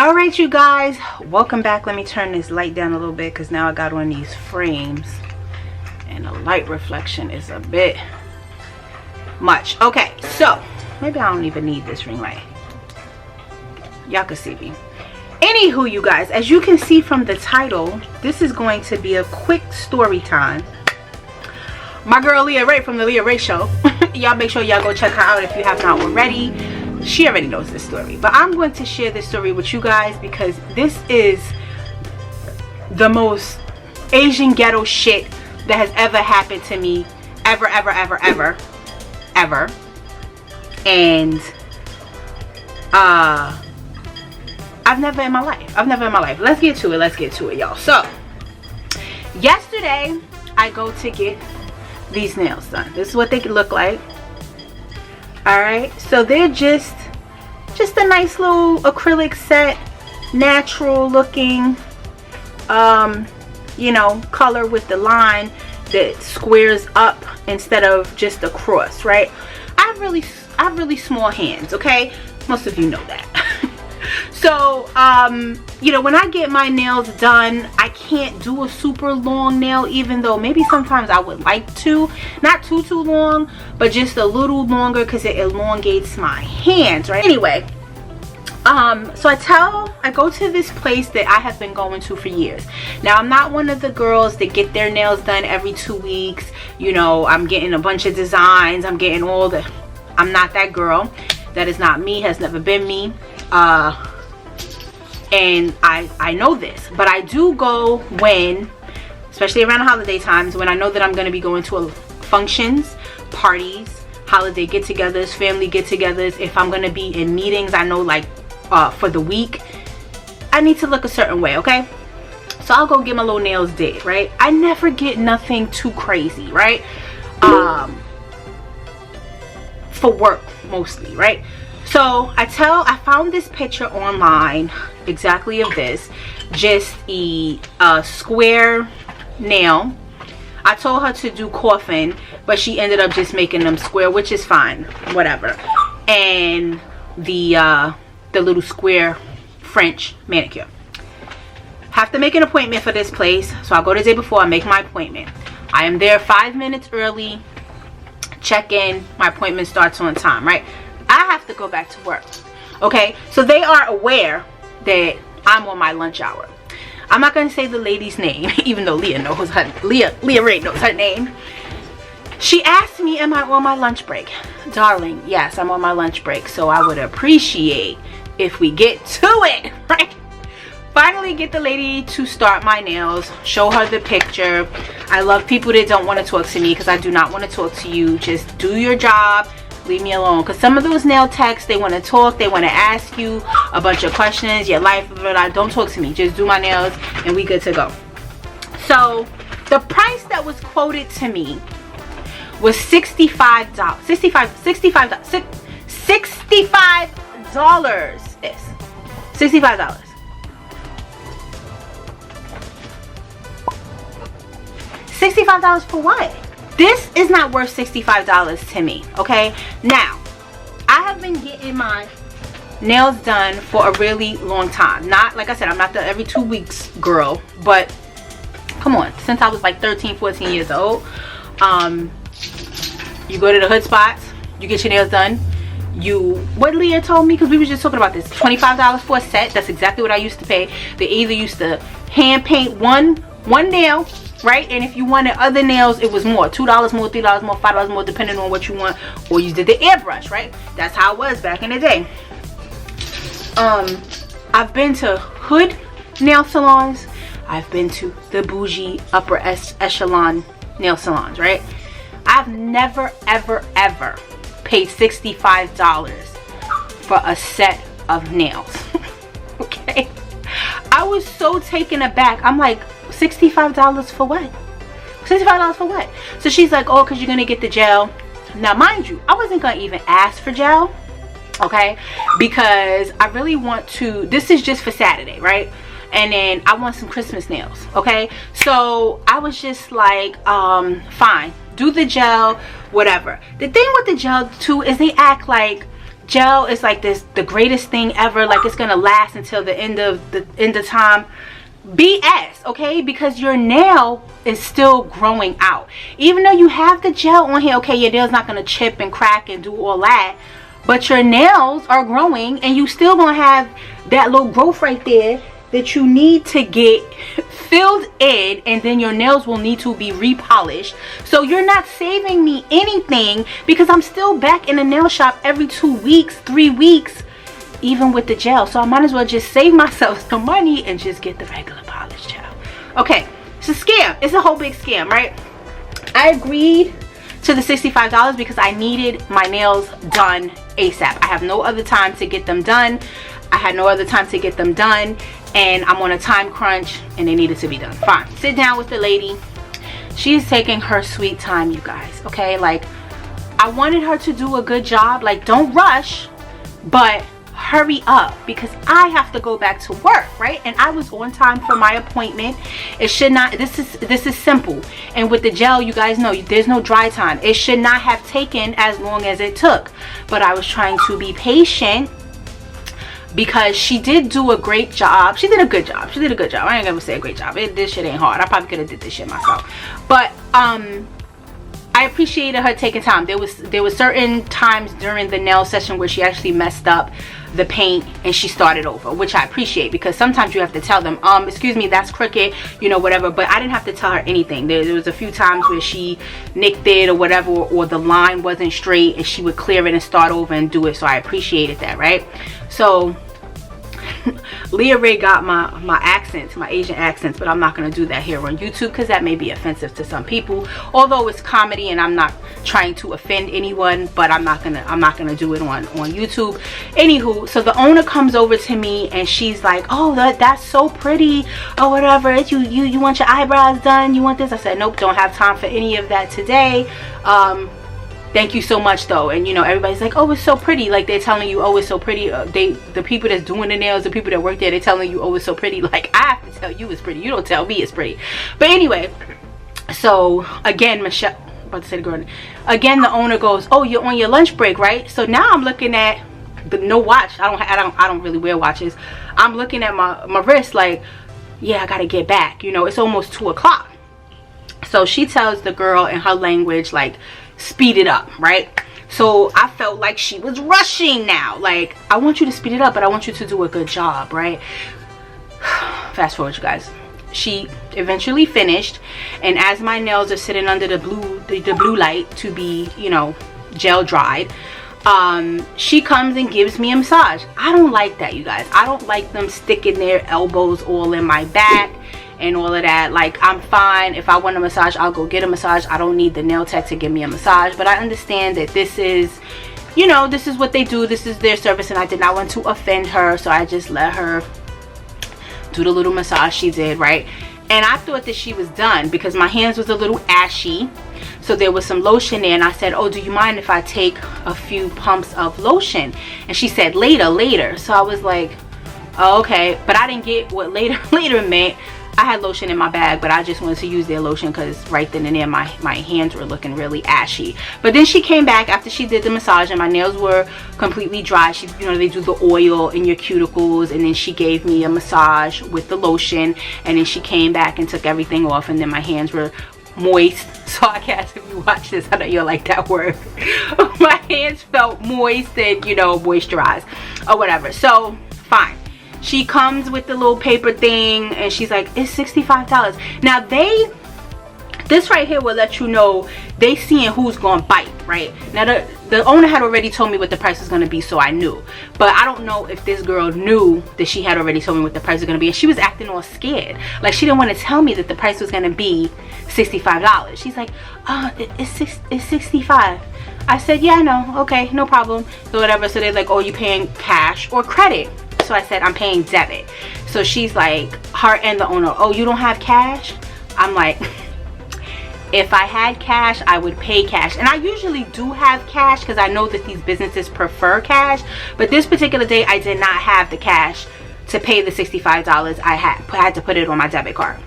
All right, you guys, welcome back. Let me turn this light down a little bit because now I got on these frames and the light reflection is a bit much. Okay, so maybe I don't even need this ring light. Y'all can see me. Anywho, you guys, as you can see from the title, this is going to be a quick story time. My girl Leah Ray from the Leah Ray Show. Y'all make sure y'all go check her out if you have not already. She already knows this story, but I'm going to share this story with you guys because this is the most Asian ghetto shit that has ever happened to me ever. And I've never in my life. Let's get to it, y'all. So yesterday I go to get these nails done. This is what they look like. All right, so they're just a nice little acrylic set, natural looking, you know, color with the line that squares up instead of just across, right? I have really small hands, okay? Most of you know that. So you know, when I get my nails done, I can't do a super long nail, even though maybe sometimes I would like to. Not too long, but just a little longer because it elongates my hands, right? Anyway, so I go to this place that I have been going to for years. Now, I'm not one of the girls that get their nails done every 2 weeks. You know, I'm getting a bunch of designs, I'm not that girl. That is not me, has never been me. And I know this, but I do go when, especially around the holiday times, when I know that I'm going to be going to functions, parties, holiday get-togethers, family get-togethers. If I'm going to be in meetings, I know, like for the week, I need to look a certain way, okay? So I'll go get my little nails did, right? I never get nothing too crazy, right? For work mostly, right? So I found this picture online exactly of this, just a square nail. I told her to do coffin, but she ended up just making them square, which is fine, whatever. And the little square French manicure. Have to make an appointment for this place, so I'll go the day before. I make my appointment. I am there 5 minutes early. Check in. My appointment starts on time, right? I have to go back to work. Okay, so they are aware that I'm on my lunch hour. I'm not gonna say the lady's name, even though Leah Ray knows her name. She asked me, am I on my lunch break? Darling, yes, I'm on my lunch break, so I would appreciate if we get to it, right? Finally get the lady to start my nails, show her the picture. I love people that don't want to talk to me because I do not want to talk to you. Just do your job. Leave me alone, because some of those nail techs, they want to talk, they want to ask you a bunch of questions, your life, but don't talk to me. Just do my nails and we good to go. So the price that was quoted to me was $65. $65. Yes, $65. $65 for what? This is not worth $65 to me, okay? Now, I have been getting my nails done for a really long time. Not, like I said, I'm not the every 2 weeks girl, but come on, since I was like 13, 14 years old. You go to the hood spots, you get your nails done. What Leah told me, because we were just talking about this, $25 for a set. That's exactly what I used to pay. They either used to hand paint one nail, right? And if you wanted other nails, it was more. $2 more, $3 more, $5 more, depending on what you want. Or you did the airbrush, right? That's how it was back in the day. I've been to hood nail salons. I've been to the bougie upper echelon nail salons, right? I've never, ever paid $65 for a set of nails. Okay? I was so taken aback. I'm like, $65 for what? $65 for what? So she's like, oh, because you're gonna get the gel. Now mind you, I wasn't gonna even ask for gel, okay, because I really want to, this is just for Saturday, right? And then I want some Christmas nails, okay? So I was just like, fine, do the gel, whatever. The thing with the gel too is they act like gel is like the greatest thing ever, like it's gonna last until the end of time. BS, okay? Because your nail is still growing out. Even though you have the gel on here, okay, your nail's not gonna chip and crack and do all that, but your nails are growing and you still gonna have that little growth right there that you need to get filled in, and then your nails will need to be repolished. So you're not saving me anything, because I'm still back in the nail shop every 2 weeks, 3 weeks, even with the gel. So I might as well just save myself some money and just get the regular polish gel. Okay, it's a scam. It's a whole big scam, right? I agreed to the $65 because I needed my nails done ASAP. I have no other time to get them done. I had no other time to get them done, and I'm on a time crunch and they needed to be done. Fine. Sit down with the lady. She's taking her sweet time, you guys, okay? Like, I wanted her to do a good job. Like, don't rush, but hurry up, because I have to go back to work, right? And I was on time for my appointment. It should not, this is simple. And with the gel, you guys know there's no dry time. It should not have taken as long as it took, but I was trying to be patient, because she did do a great job. She did a good job. She did a good job. I ain't gonna say a great job. This shit ain't hard. I probably could have did this shit myself, but I appreciated her taking time. There was certain times during the nail session where she actually messed up the paint and she started over, which I appreciate, because sometimes you have to tell them, excuse me, that's crooked, you know, whatever. But I didn't have to tell her anything. There was a few times where she nicked it or whatever, or the line wasn't straight, and she would clear it and start over and do it. So I appreciated that, right? So Leah Ray got my accents, my Asian accents, but I'm not going to do that here on YouTube, because that may be offensive to some people. Although it's comedy and I'm not trying to offend anyone, but I'm not gonna do it on YouTube. Anywho, so the owner comes over to me and she's like, oh, that's so pretty, or whatever. You want your eyebrows done? You want this? I said, nope, don't have time for any of that today. Thank you so much though. And you know, everybody's like, oh, it's so pretty. Like, they're telling you, oh, it's so pretty. The people that's doing the nails, the people that work there, they're telling you, oh, it's so pretty. Like, I have to tell you it's pretty. You don't tell me it's pretty. But anyway, so again, Michelle, about to say the girl again, the owner goes, oh, you're on your lunch break, right? So now I'm looking at no watch. I don't really wear watches. I'm looking at my wrist like, yeah, I gotta get back. You know, it's almost 2 o'clock. So she tells the girl in her language, like, speed it up, right? So I felt like she was rushing now. Like, I want you to speed it up, but I want you to do a good job, right? Fast forward, you guys. She eventually finished, and as my nails are sitting under the blue light to be, you know, gel dried, she comes and gives me a massage. I don't like that, you guys. I don't like them sticking their elbows all in my back and all of that. Like, I'm fine. If I want a massage, I'll go get a massage. I don't need the nail tech to give me a massage. But I understand that this is, you know, this is what they do. This is their service, and I did not want to offend her, so I just let her do the little massage she did, right? And I thought that she was done because my hands was a little ashy, so there was some lotion there, and I said, oh, do you mind if I take a few pumps of lotion? And she said, later. So I was like, oh, okay. But I didn't get what later meant. I had lotion in my bag, but I just wanted to use their lotion because right then and there my hands were looking really ashy. But then she came back after she did the massage and my nails were completely dry. She, you know, they do the oil in your cuticles, and then she gave me a massage with the lotion, and then she came back and took everything off, and then my hands were moist. So I guess if you watch this, I know you'll like that word. My hands felt moist and, you know, moisturized or whatever. So fine. She comes with the little paper thing and she's like, it's $65. Now this right here will let you know they seeing who's gonna bite, right? Now the owner had already told me what the price was gonna be, so I knew. But I don't know if this girl knew that she had already told me what the price was gonna be, and she was acting all scared. Like, she didn't want to tell me that the price was gonna be $65. She's like, it's 65. I said, yeah, I know, okay, no problem. So whatever. So they're like, oh, you paying cash or credit? So I said, I'm paying debit. So she's like, her and the owner, oh, you don't have cash? I'm like, if I had cash, I would pay cash. And I usually do have cash because I know that these businesses prefer cash. But this particular day, I did not have the cash to pay the $65. I had to put it on my debit card.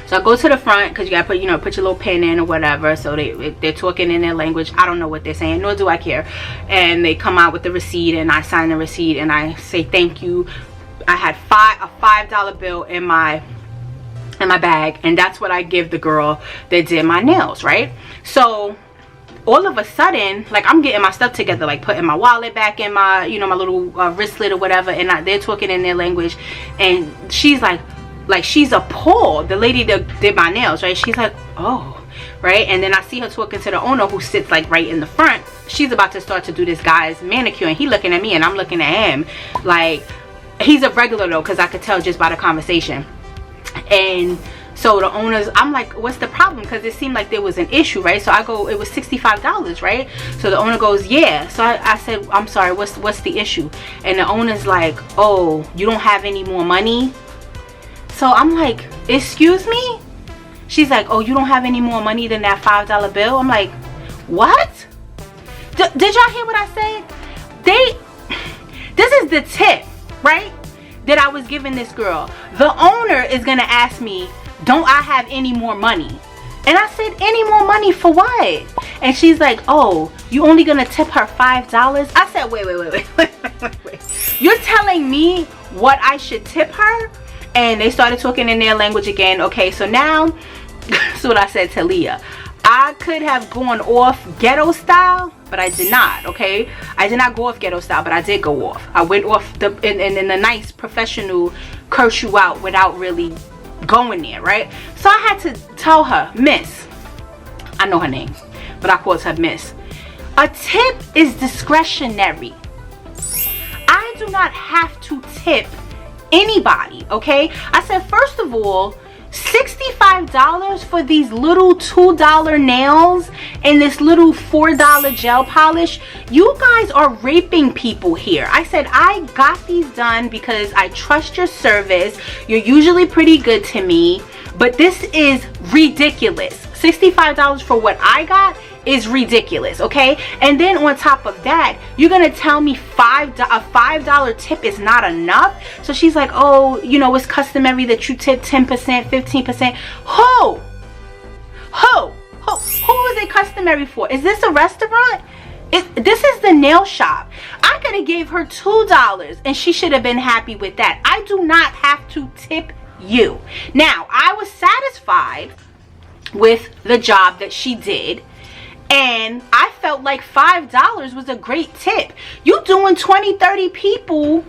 So I go to the front because you gotta put, you know, put your little pin in or whatever. So they're talking in their language. I don't know what they're saying, nor do I care. And they come out with the receipt, and I sign the receipt, and I say thank you. I had a $5 bill in my bag, and that's what I give the girl that did my nails, right? So all of a sudden, like, I'm getting my stuff together, like putting my wallet back in my, you know, my little wristlet or whatever, and they're talking in their language, and she's like she's appalled. The lady that did my nails, right? She's like, oh, right? And then I see her talking to the owner, who sits like right in the front. She's about to start to do this guy's manicure, and he looking at me and I'm looking at him. Like, he's a regular though, because I could tell just by the conversation. And so the owners, I'm like, what's the problem? Because it seemed like there was an issue, right? So I go, it was $65, right? So the owner goes, yeah. So I said, I'm sorry, what's the issue? And the owner's like, oh, you don't have any more money? So I'm like, excuse me? She's like, oh, you don't have any more money than that $5 bill? I'm like, what? Did y'all hear what I said? This is the tip, right, that I was giving this girl. The owner is gonna ask me, don't I have any more money? And I said, any more money for what? And she's like, oh, you only gonna tip her $5? I said, wait. You're telling me what I should tip her? And they started talking in their language again. Okay, so now, that's what I said to Leah. I could have gone off ghetto style, but I did not, okay? I did not go off ghetto style, but I did go off. I went off in the nice professional curse you out without really going there, right? So I had to tell her, Miss, I know her name, but I called her Miss. A tip is discretionary. I do not have to tip anybody, okay? I said, first of all, $65 for these little $2 nails and this little $4 gel polish. You guys are raping people here. I said, I got these done because I trust your service. You're usually pretty good to me, but this is ridiculous. $65 for what I got is ridiculous, okay? And then on top of that, you're gonna tell me a $5 tip is not enough? So she's like, oh, you know, it's customary that you tip 10%, 15%. Who is it customary for? Is this a restaurant? This is the nail shop. I could have gave her $2 and she should have been happy with that. I do not have to tip you. Now, I was satisfied with the job that she did, and I felt like $5 was a great tip. You doing 20-30 people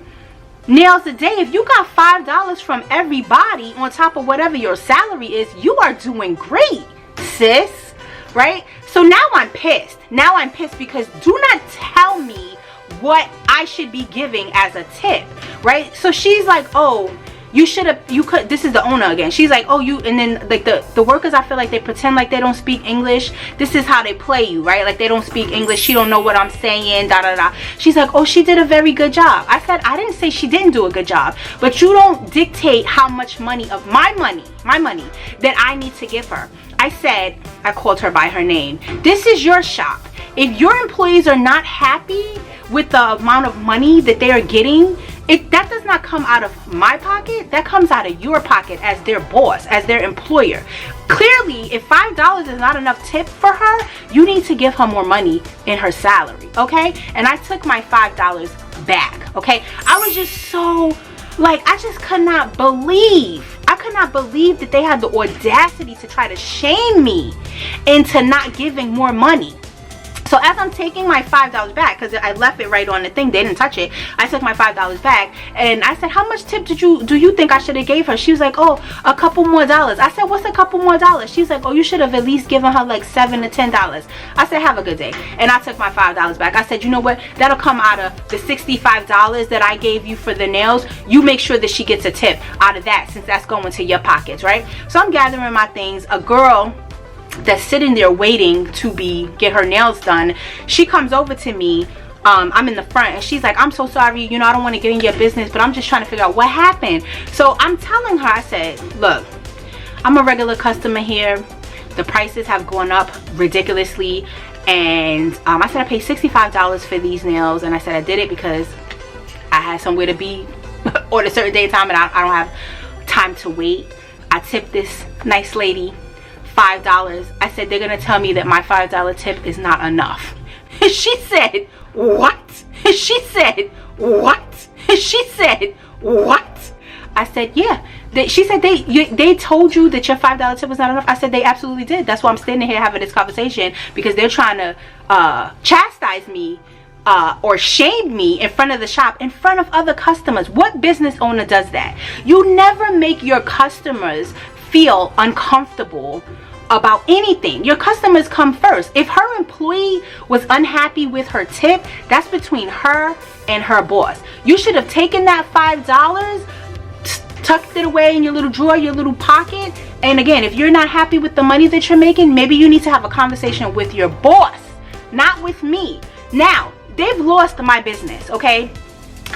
nails a day. If you got $5 from everybody on top of whatever your salary is, you are doing great, sis, right? So now I'm pissed. Now I'm pissed because do not tell me what I should be giving as a tip, right? So she's like, oh, you could, this is the owner again. She's like, oh, and then like the workers, I feel like they pretend like they don't speak English. This is how they play you, right? Like they don't speak English. She don't know what I'm saying, da da da. She's like, oh, she did a very good job. I said, I didn't say she didn't do a good job, but you don't dictate how much money of my money that I need to give her. I said, I called her by her name. This is your shop. If your employees are not happy with the amount of money that they are getting, that does not come out of my pocket. That comes out of your pocket as their boss, as their employer. Clearly, if $5 is not enough tip for her, you need to give her more money in her salary, okay? And I took my $5 back, okay? I was just so, like, I just could not believe. I could not believe that they had the audacity to try to shame me into not giving more money. So as I'm taking my $5 back, because I left it right on the thing, they didn't touch it. I took my $5 back, and I said, how much tip do you think I should have gave her? She was like, oh, a couple more dollars. I said, what's a couple more dollars? She's like, oh, you should have at least given her like $7 to $10. I said, have a good day. And I took my $5 back. I said, you know what? That'll come out of the $65 that I gave you for the nails. You make sure that she gets a tip out of that, since that's going to your pockets, right? So I'm gathering my things. A girl that's sitting there waiting to get her nails done, she comes over to me. I'm in the front, and she's like, I'm so sorry, you know, I don't want to get in your business, but I'm just trying to figure out what happened. So I'm telling her, I said, look, I'm a regular customer here. The prices have gone up ridiculously, and I said I paid $65 for these nails, and I said I did it because I had somewhere to be on a certain day and time, and I don't have time to wait. I tipped this nice lady $5. I said, they're gonna tell me that my $5 tip is not enough. She said, what? She said, what? She said, what? I said, yeah. She said, they told you that your $5 tip was not enough. I said, they absolutely did. That's why I'm standing here having this conversation, because they're trying to chastise me or shame me in front of the shop, in front of other customers. What business owner does that? You never make your customers feel uncomfortable about anything. Your customers come first. If her employee was unhappy with her tip, that's between her and her boss. You should have taken that $5, tucked it away in your little drawer, your little pocket. And again, if you're not happy with the money that you're making, maybe you need to have a conversation with your boss, not with me. Now, they've lost my business, okay?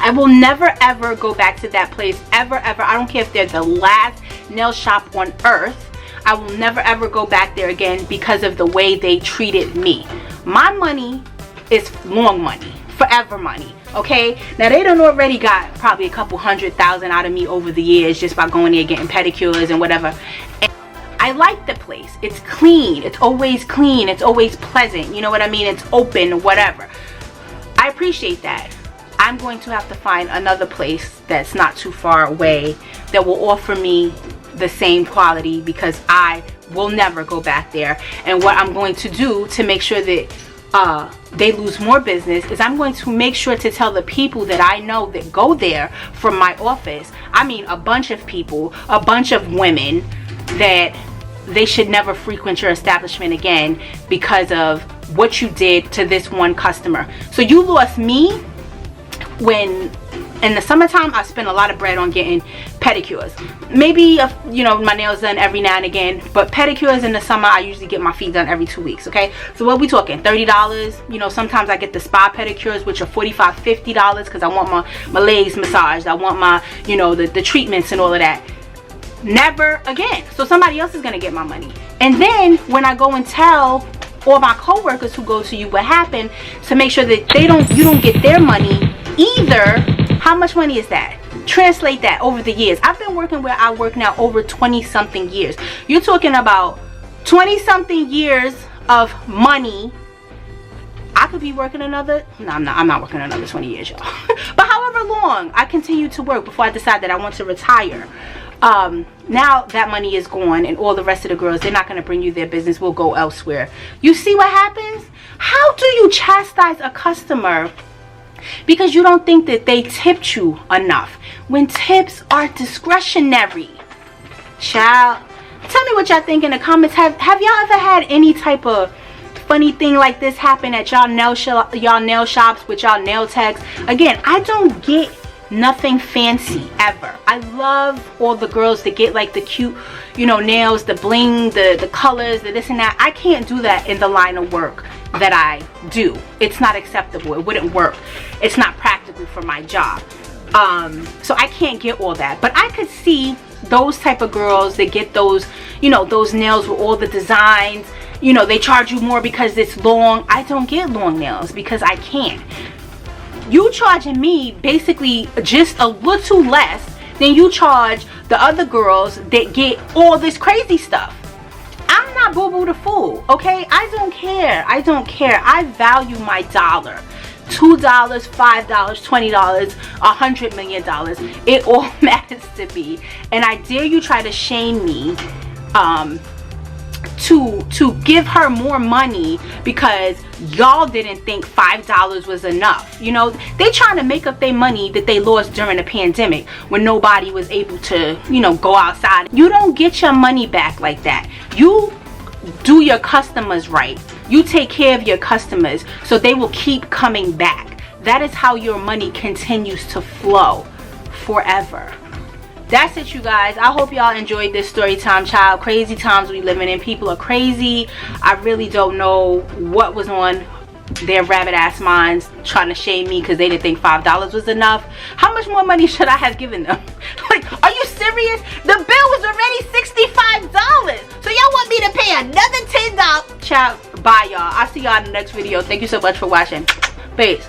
I will never ever go back to that place, ever. I don't care if they're the last nail shop on earth. I will never ever go back there again because of the way they treated me. My money is long money, forever money, okay? Now, they done already got probably a couple $100,000 out of me over the years just by going there getting pedicures and whatever. And I like the place. It's clean. It's always clean. It's always pleasant. You know what I mean? It's open, whatever. I appreciate that. I'm going to have to find another place that's not too far away that will offer me the same quality, because I will never go back there. And what I'm going to do to make sure that they lose more business is I'm going to make sure to tell the people that I know that go there from my office, I mean a bunch of people, a bunch of women, that they should never frequent your establishment again because of what you did to this one customer. So you lost me when in the summertime I spend a lot of bread on getting pedicures. Maybe you know, my nails done every now and again, but pedicures in the summer I usually get my feet done every 2 weeks, okay? So what we talking, $30? You know, sometimes I get the spa pedicures, which are $45, $50, because I want my legs massaged, I want my, you know, the treatments and all of that. Never again. So somebody else is gonna get my money. And then when I go and tell all my co-workers who go to you what happened, to make sure that you don't get their money either. How much money is that? Translate that over the years. I've been working where I work now over 20 something years. You're talking about 20 something years of money. I could be working another, no, I'm not working another 20 years, y'all. But however long I continue to work before I decide that I want to retire, now that money is gone, and all the rest of the girls, they're not going to bring you their business, will go elsewhere. You see what happens? How do you chastise a customer because you don't think that they tipped you enough, when tips are discretionary? Child, tell me what y'all think in the comments. Have y'all ever had any type of funny thing like this happen at y'all nail shops with y'all nail techs? Again, I don't get nothing fancy ever. I love all the girls that get like the cute, you know, nails, the bling, the colors, the this and that. I can't do that in the line of work that I do. It's not acceptable. It wouldn't work. It's not practical for my job. So I can't get all that. But I could see those type of girls that get those, you know, those nails with all the designs. You know, they charge you more because it's long. I don't get long nails because I can't. You charging me basically just a little less than you charge the other girls that get all this crazy stuff. I'm not Boo Boo the Fool, okay? I don't care. I don't care. I value my dollar. $2, $5, $20, $100 million. It all matters to me. And I dare you try to shame me to give her more money because y'all didn't think $5 was enough. You know, they trying to make up their money that they lost during the pandemic when nobody was able to, you know, go outside. You don't get your money back like that. You do your customers right. You take care of your customers so they will keep coming back. That is how your money continues to flow forever. That's it, you guys. I hope y'all enjoyed this story time, child. Crazy times we living in. People are crazy. I really don't know what was on their rabbit ass minds trying to shame me because they didn't think $5 was enough. How much more money should I have given them? Like, are you serious? The bill was already $65. So y'all want me to pay another $10? Child, bye y'all. I'll see y'all in the next video. Thank you so much for watching. Peace.